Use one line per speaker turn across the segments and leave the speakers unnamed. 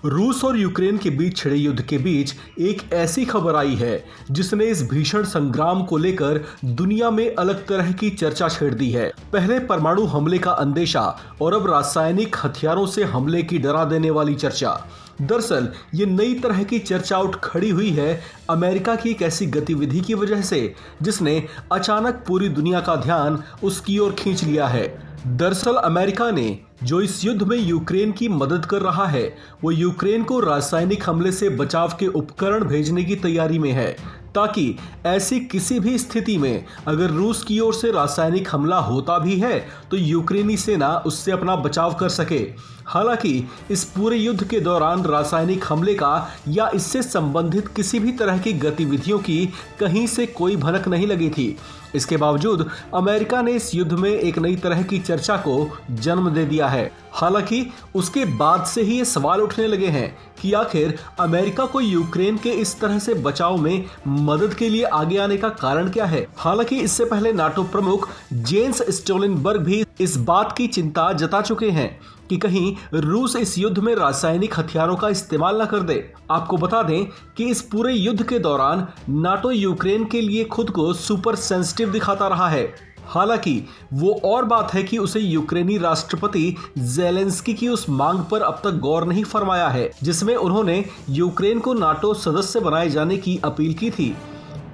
रूस और यूक्रेन के बीच छिड़े युद्ध के बीच एक ऐसी खबर आई है जिसने इस भीषण संग्राम को लेकर दुनिया में अलग तरह की चर्चा छेड़ दी है। पहले परमाणु हमले का अंदेशा और अब रासायनिक हथियारों से हमले की डरा देने वाली चर्चा। दरअसल ये नई तरह की चर्चा उठ खड़ी हुई है अमेरिका की एक ऐसी गतिविधि की वजह से जिसने अचानक पूरी दुनिया का ध्यान उसकी ओर खींच लिया है। दरअसल अमेरिका ने जो इस युद्ध में यूक्रेन की मदद कर रहा है वो यूक्रेन को रासायनिक हमले से बचाव के उपकरण भेजने की तैयारी में है, ताकि ऐसी किसी भी स्थिति में अगर रूस की ओर से रासायनिक हमला होता भी है तो यूक्रेनी सेना उससे अपना बचाव कर सके। हालांकि इस पूरे युद्ध के दौरान रासायनिक हमले का या इससे संबंधित किसी भी तरह की गतिविधियों की कहीं से कोई भनक नहीं लगी थी। इसके बावजूद अमेरिका ने इस युद्ध में एक नई तरह की चर्चा को जन्म दे दिया है। हालांकि उसके बाद से ही ये सवाल उठने लगे हैं कि आखिर अमेरिका को यूक्रेन के इस तरह से बचाव में मदद के लिए आगे आने का कारण क्या है। हालांकि इससे पहले नाटो प्रमुख जेन्स स्टोलनबर्ग भी इस बात की चिंता जता चुके हैं कि कहीं रूस इस युद्ध में रासायनिक हथियारों का इस्तेमाल न कर दे। आपको बता दें कि इस पूरे युद्ध के दौरान नाटो यूक्रेन के लिए खुद को सुपर सेंसिटिव दिखाता रहा है। हालांकि वो और बात है कि उसे यूक्रेनी राष्ट्रपति ज़ेलेंस्की की उस मांग पर अब तक गौर नहीं फरमाया है जिसमें उन्होंने यूक्रेन को नाटो सदस्य बनाए जाने की अपील की थी।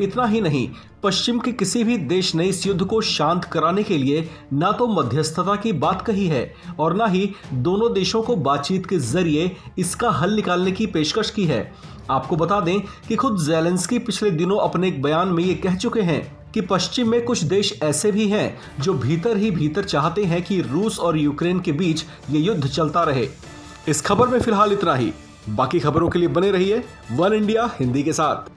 इतना ही नहीं, पश्चिम के किसी भी देश ने इस युद्ध को शांत कराने के लिए ना तो मध्यस्थता की बात कही है और ना ही दोनों देशों को बातचीत के जरिए इसका हल निकालने की पेशकश की है। आपको बता दें कि खुद ज़ेलेंस्की पिछले दिनों अपने एक बयान में ये कह चुके हैं कि पश्चिम में कुछ देश ऐसे भी हैं जो भीतर ही भीतर चाहते हैं कि रूस और यूक्रेन के बीच ये युद्ध चलता रहे। इस खबर में फिलहाल इतना ही। बाकी खबरों के लिए बने रहिए वन इंडिया हिंदी के साथ।